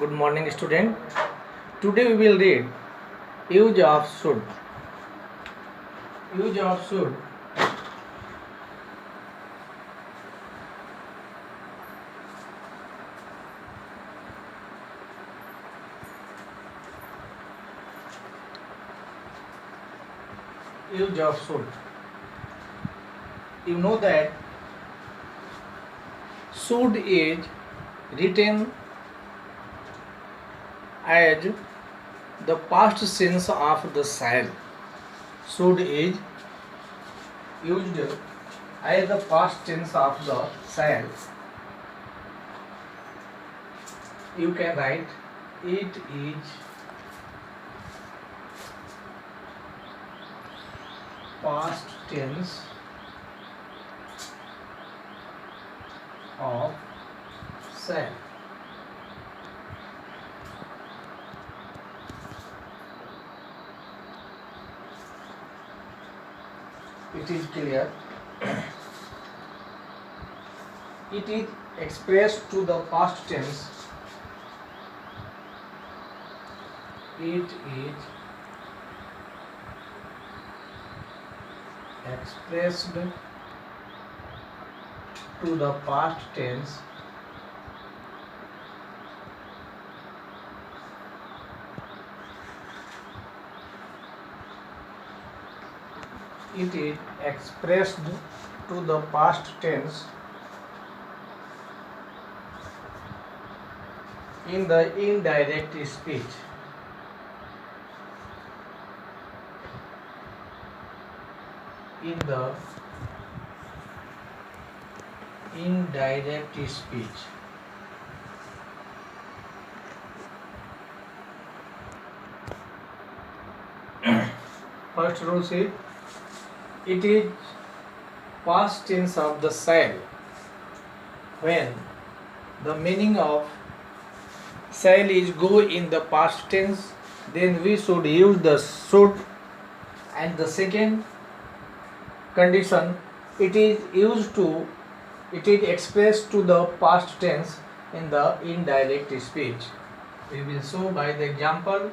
Good morning, student. Today we will read use of should. Use of should. Use of should. You know that should is written as the past tense of the shall. Should is used as the past tense of the shall. You can write it is past tense of shall. It is clear. It is expressed to the past tense. It is expressed to the past tense it is expressed to the past tense in the indirect speech. In the indirect speech. First rule says it is past tense of the shall when the meaning of shall is go in the past tense, then we should use the should. And the second condition, it is expressed to the past tense in the indirect speech. We will show by the example.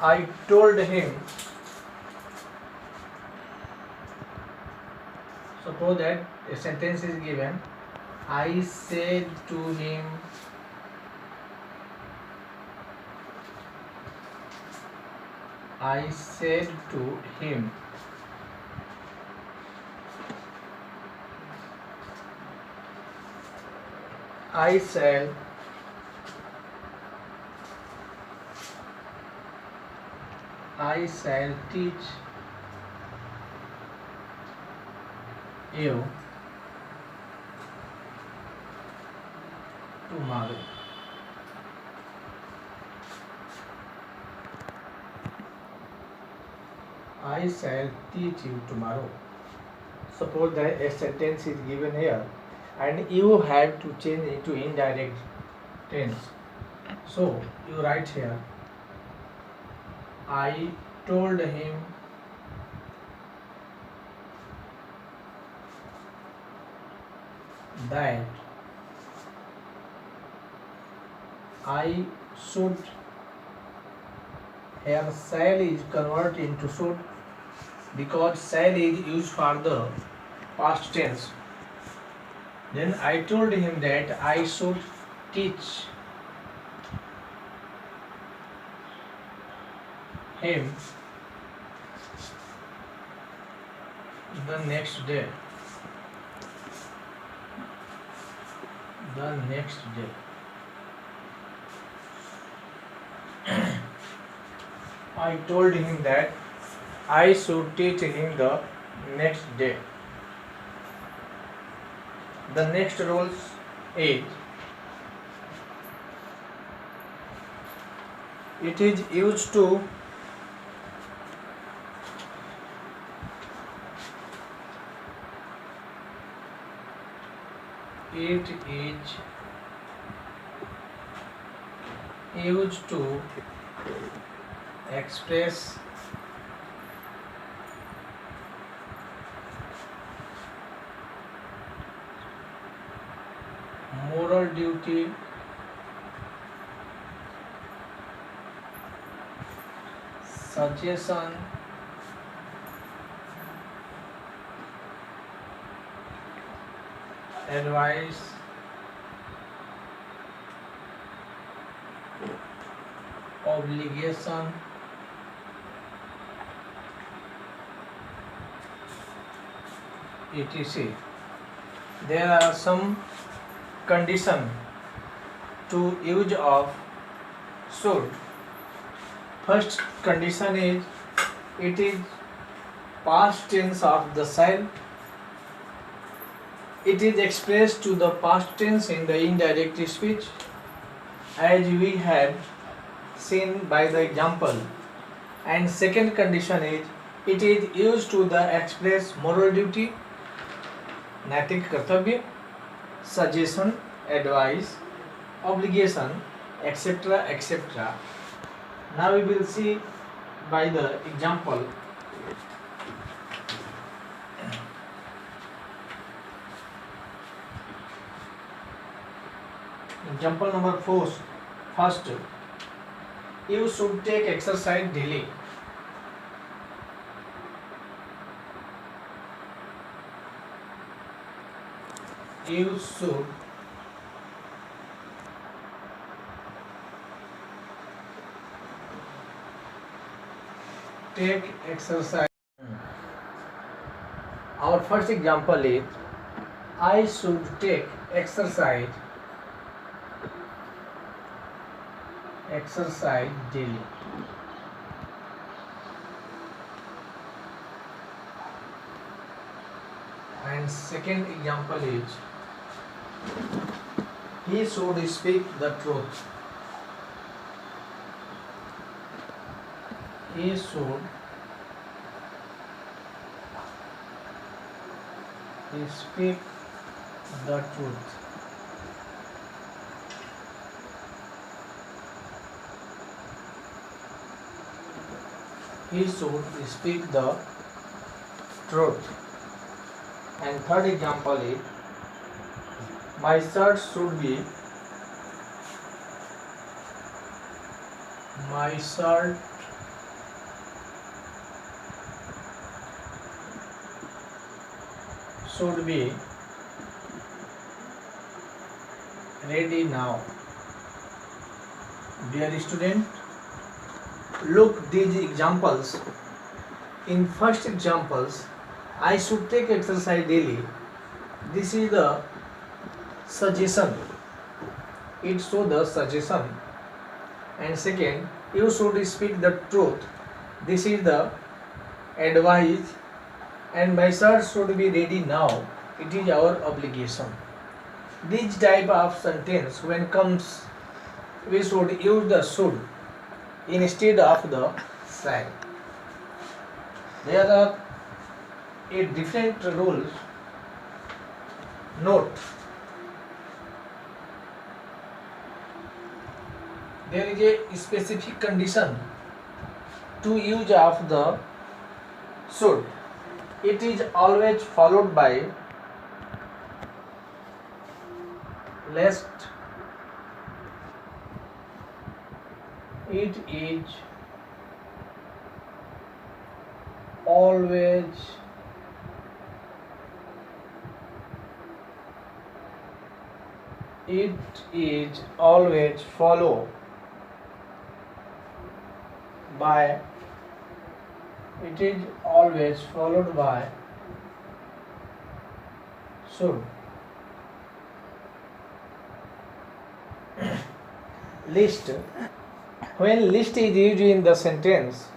I told him. Suppose that a sentence is given. I said to him. I said to him. I shall teach you tomorrow. I shall teach you tomorrow. Suppose that a sentence is given here and you have to change it to indirect tense. So you write here, I told him that I should. Here shall is converted into should because shall is used for the past tense. Then I told him that I should teach him the next day. I told him that I should teach him the next day. The next rules is it is used to express duty, suggestion, advice, obligation, etc. There are some conditions to use of should. First condition is it is past tense of the shall. It is expressed to the past tense in the indirect speech, as we have seen by the example. And second condition is it is used to the express moral duty, नैतिक कर्तव्य, suggestion, advice, obligation, etc. etc. Now we will see by the example. Example number 4. First, you should take exercise daily. You should take exercise. Our first example is I should take exercise daily. And second example is he should speak the truth. He should speak the truth. He should speak the truth. And third example is my shirt should be ready now. Dear student, look these examples. In first examples, I should take exercise daily. This is the suggestion. It shows the suggestion. And second, you should speak the truth. This is the advice. And my shirt should be ready now. It is our obligation. This type of sentence, when comes, we should use the should instead of the shall. There are different rules. Note, there is a specific condition to use of the should. It is always followed by lest. It is always followed by should. List. When list is used in the sentence,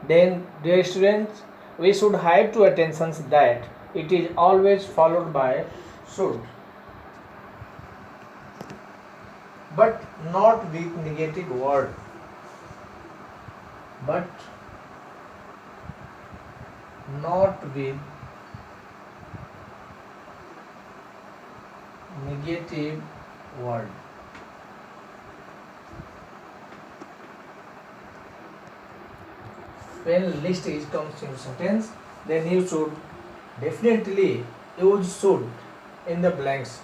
then, dear students, we should have to attention that it is always followed by should, but not with negative word. When list is comes in sentence, then you should definitely use should in the blanks.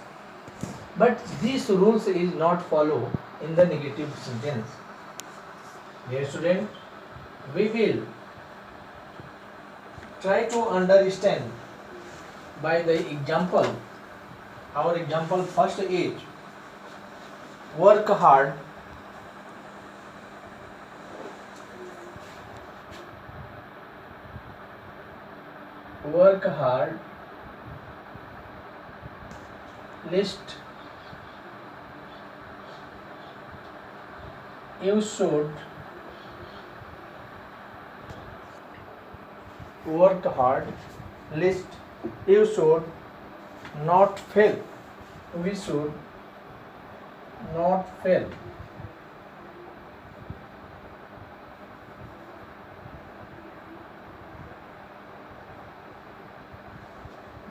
But these rules is not follow in the negative sentence. Dear student, we will try to understand by the example. Our example first is work hard. Work hard. List. You should work hard. List. You should not fail. We should not fail.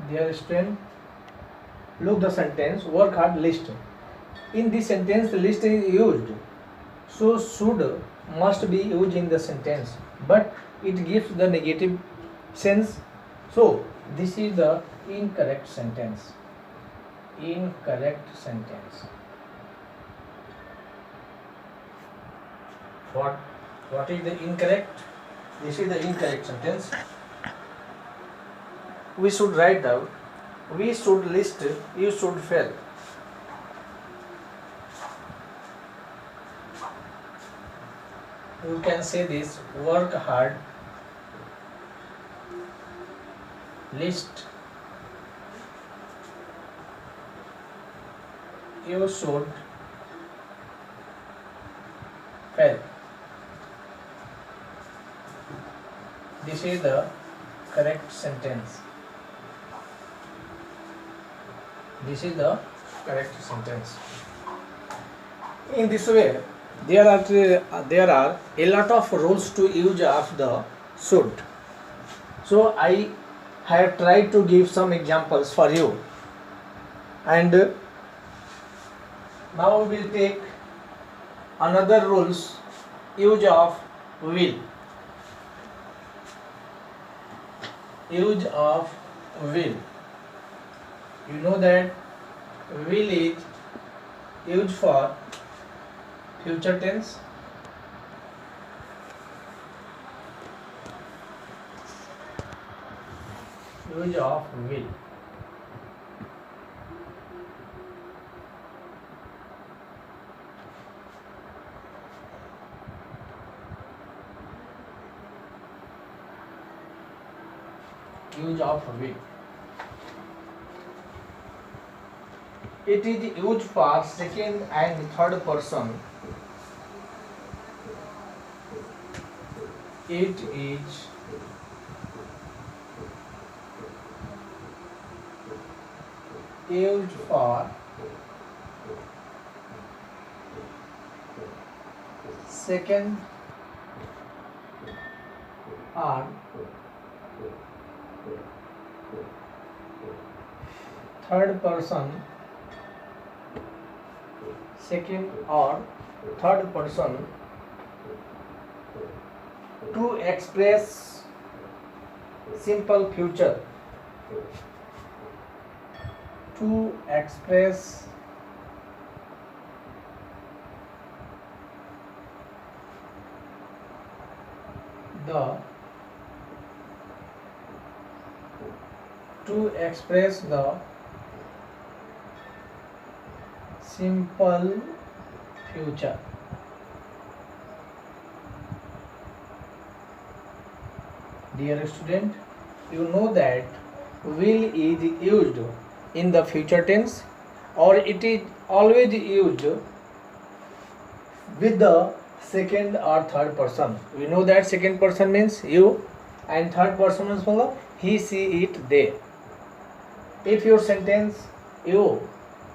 Dear student, look the sentence work hard list. In this sentence list is used, so should must be used in the sentence, but it gives the negative sense, so this is the incorrect sentence. Incorrect sentence. What is the incorrect? This is the incorrect sentence. We should write down, we should list, you should fail. You can say this, work hard, list, you should fail. This is the correct sentence. This is the correct sentence. In this way, there are a lot of rules to use of the should. So I have tried to give some examples for you, and now we will take another rules, use of will. Use of will. You know that will is used for future tense. Use of will. Use of will. It is used for second and third person. It is used for second or third person, second or third person, to express simple future, to express the simple future. Dear student, you know that will is used in the future tense, or it is always used with the second or third person. We know that second person means you and third person is he, she, it, they. If your sentence you,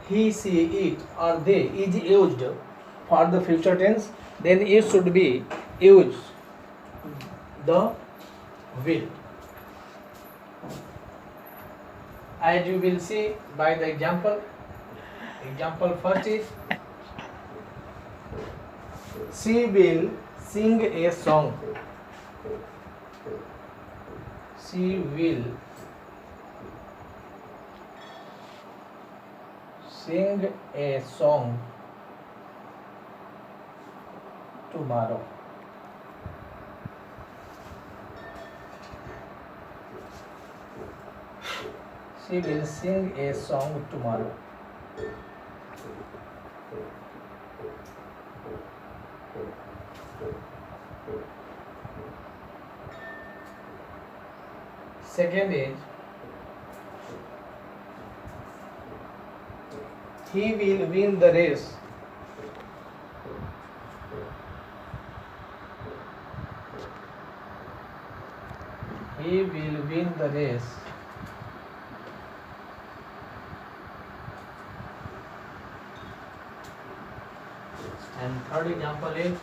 he, she, it or they is used for the future tense, then you should be use the will. As you will see by the example. Example first is, she will sing a song. She sing a song tomorrow. She will sing a song tomorrow. Second is he will win the race. He will win the race. And third example is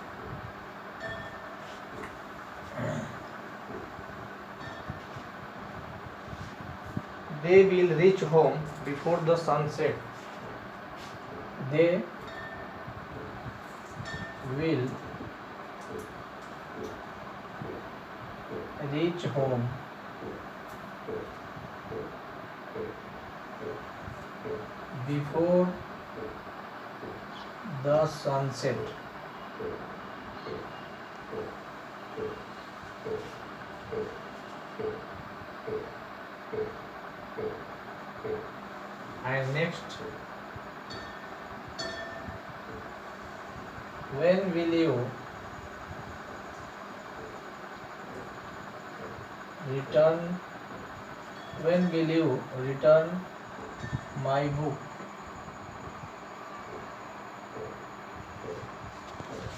they will reach home before the sunset. They will reach home before the sunset. And next, when will you return? When will you return my book?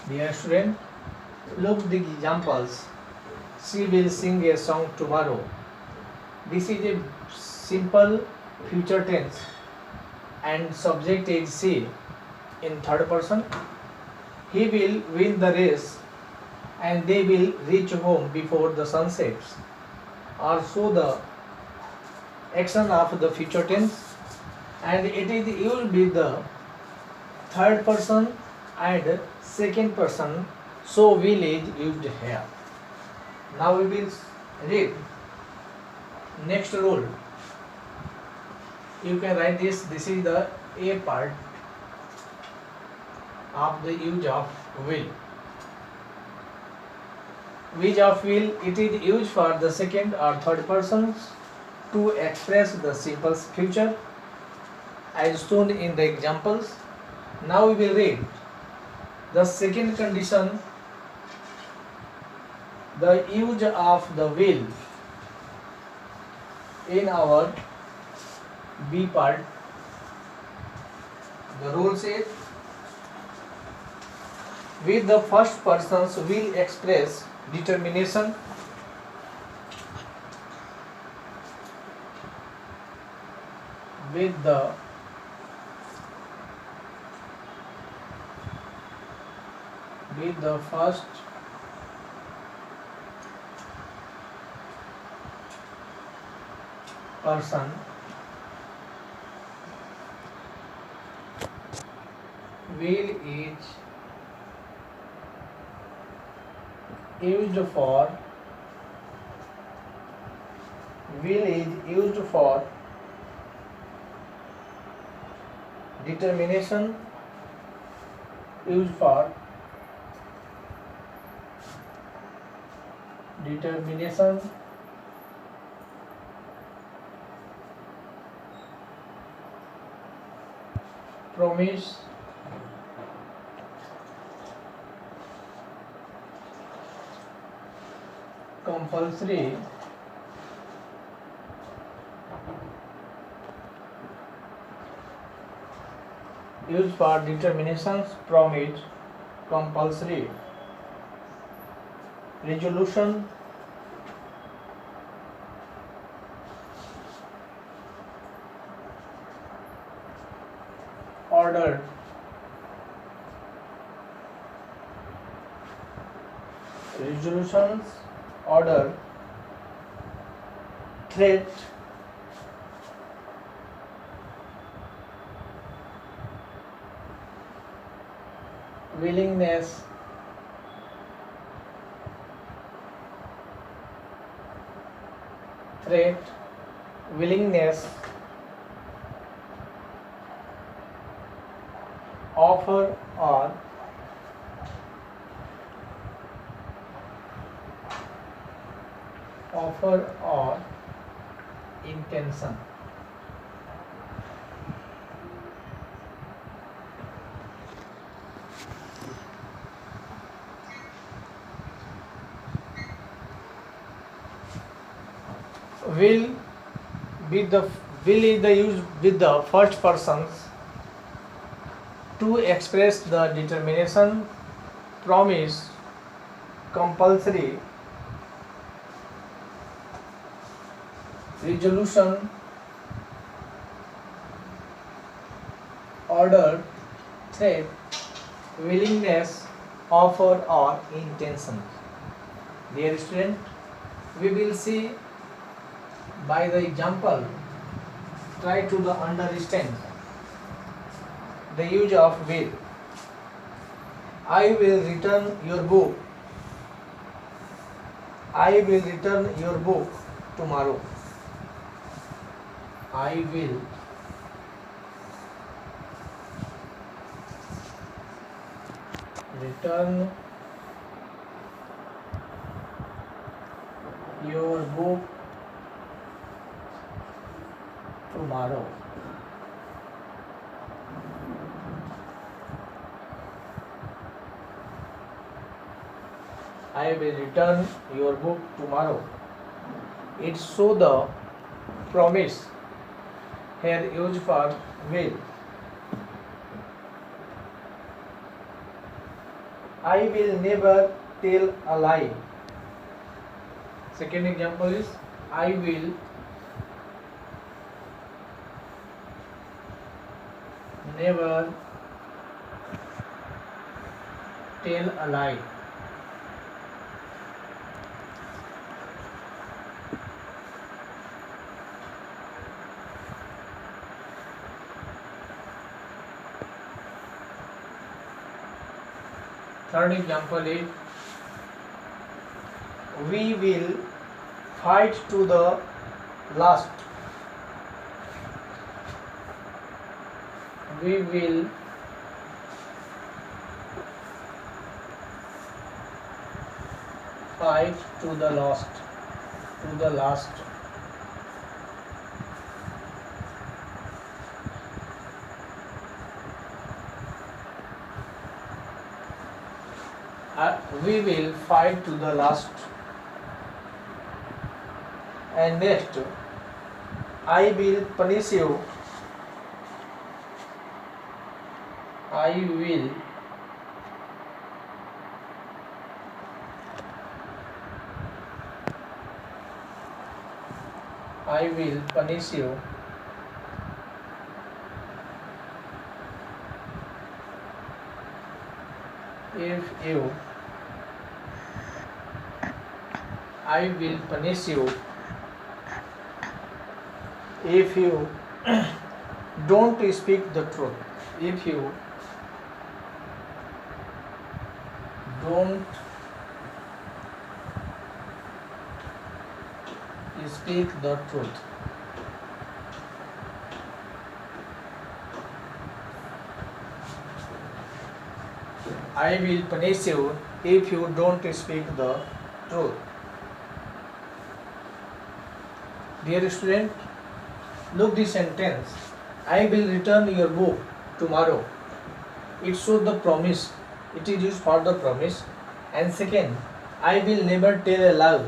Dear student, look the examples. She will sing a song tomorrow. This is a simple future tense and subject is she in third person. He will win the race and they will reach home before the sun sets. Also the action of the future tense, and it is used with the third person and second person, so will is used here. Now we will read next rule. You can write this. This is the A part of the use of will. Use of will, it is used for the second or third persons to express the simple future as shown in the examples. Now we will read the second condition, the use of the will in our B part. The rule says with the first persons will express determination, with the first person will is used for determination, used for determination, promise, compulsory, used for determinations, promise, compulsory, resolution, order, resolutions, order, threat, willingness, threat, willingness, offer or intention. Will be the will is the use with the first persons to express the determination, promise, compulsory, resolution, order, threat, willingness, offer or intention. Dear student, we will see by the example, try to understand the use of will. I will return your book. I will return your book tomorrow. I will return your book tomorrow. I will return your book tomorrow. It show the promise here used for will. I will never tell a lie. Second example is I will never tell a lie. Third example is we will fight to the last. We will fight to the last. To the last. We will fight to the last. And next, I will punish you. I will punish you if you I will punish you if you don't speak the truth. If you don't speak the truth. I will punish you if you don't speak the truth. Dear student, look this sentence. I will return your book tomorrow. It shows the promise. It is used for the promise. And second, I will never tell a lie.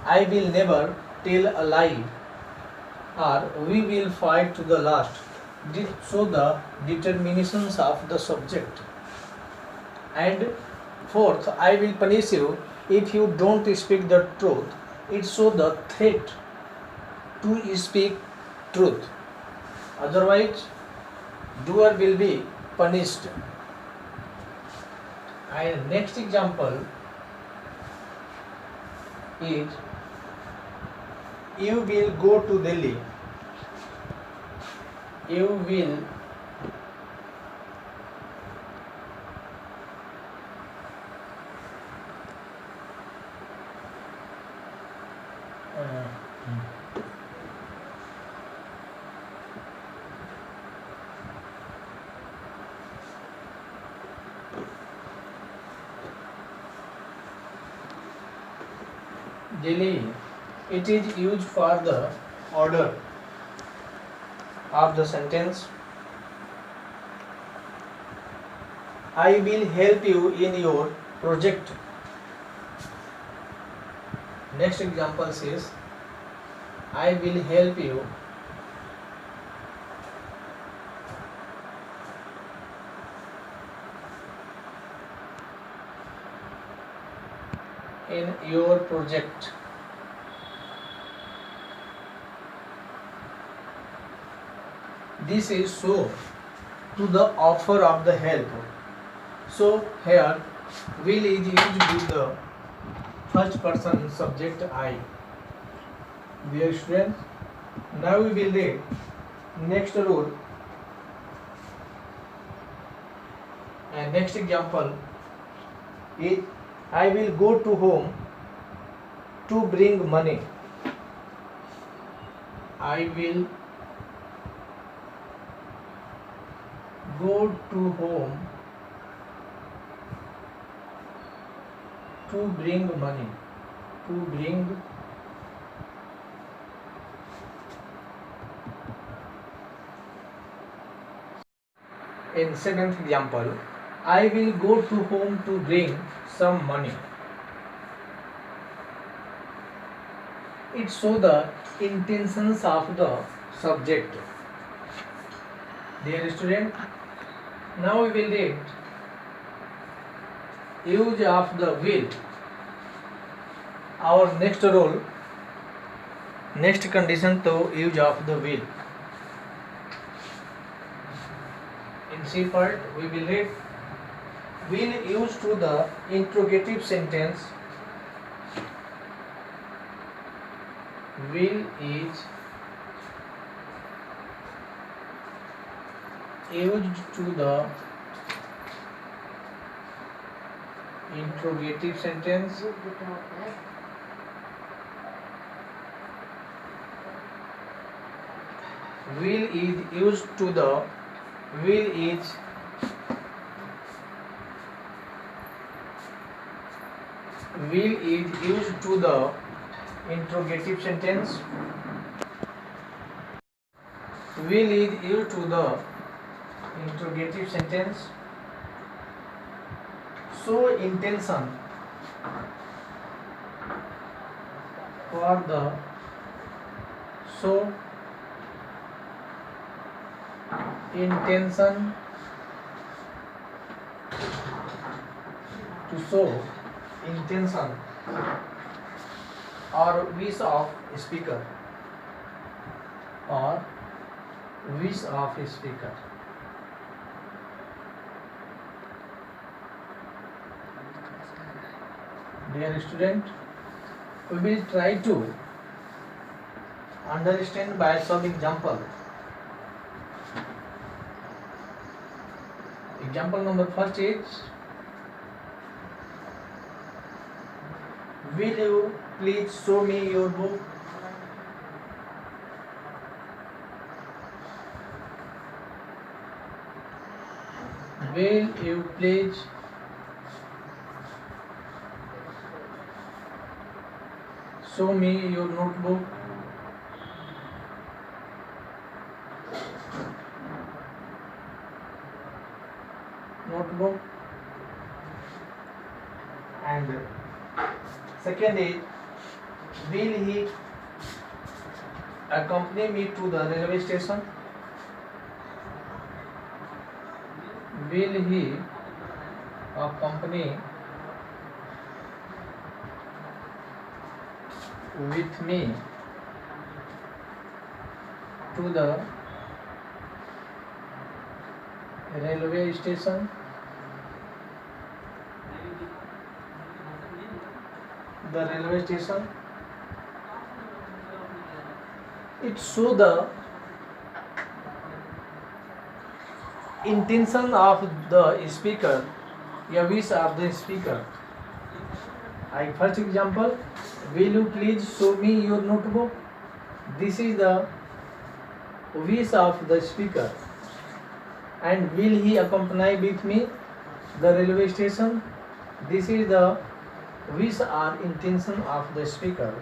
I will never tell a lie. Or we will fight to the last. This show the determinations of the subject. And fourth, I will punish you if you don't speak the truth. It show the threat to speak truth. Otherwise, doer will be punished. And next example is you will go to Delhi. You will Delhi. It is used for the order of the sentence. I will help you in your project. Next example says, I will help you in your project. This is so to the offer of the help. So here will is used with the first person subject I. Dear students, now we will read next rule and next example is, I will go to home to bring money. I will go to home to bring money. To bring in seventh example, I will go to home to bring some money. It shows the intentions of the subject. Dear student, now we will read use of the will. Our next rule, next condition to use of the will. In C part, we will read will used to the interrogative sentence. Will is used to the interrogative sentence. Will is used to the will is used to the interrogative sentence. Will is used to the interrogative sentence. So intention for the intention to show intention or wish of speaker or wish of speaker. Dear student, we will try to understand by some example. Example number first is, will you please show me your book? Will you please show me your notebook? And second is, will he accompany me to the railway station? Will he accompany with me to the railway station? The railway station. It shows the intention of the speaker, a wish of the speaker. Like first example, will you please show me your notebook? This is the wish of the speaker. And will he accompany with me the railway station? This is the which are intention of the speaker.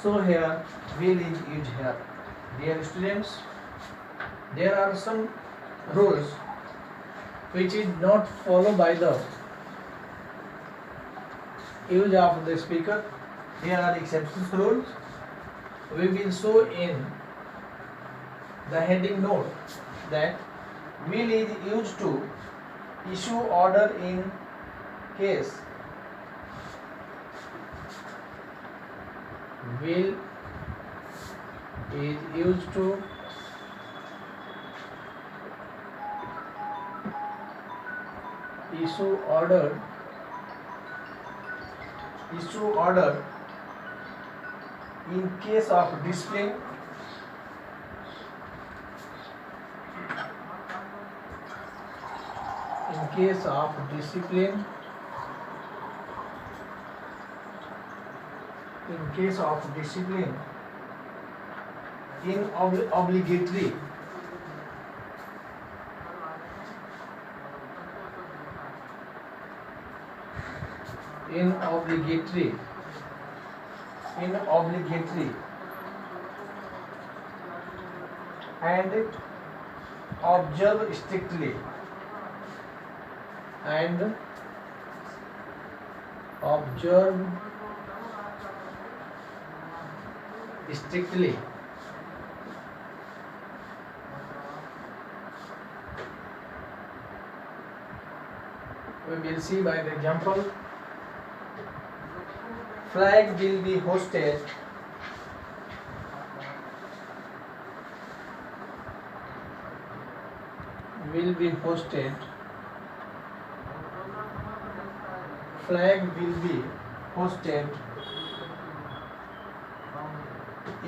So here will is used here. Dear students, there are some rules which is not followed by the use of the speaker. There are exceptions rules. We will show in the heading note that will is used to issue order in case will is used to issue order in case of discipline in obligatory and observe strictly we will see by the example. Flag will be hosted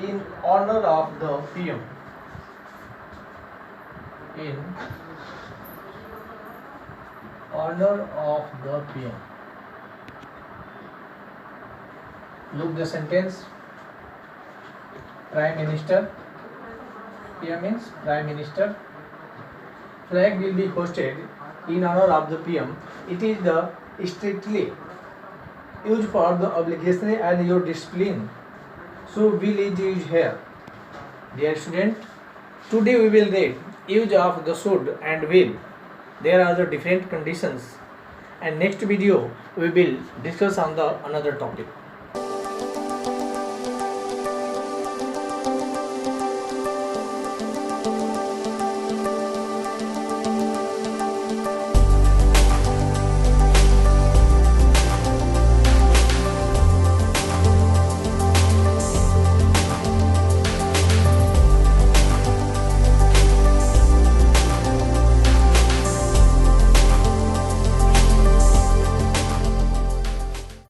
in honor of the PM. Look the sentence. Prime Minister. PM means Prime Minister. Flag will be hosted in honor of the PM. It is the strictly used for the obligatory and your discipline. So will is used here. Dear student, today we will read use of the should and will. There are the different conditions, and next video we will discuss on the another topic.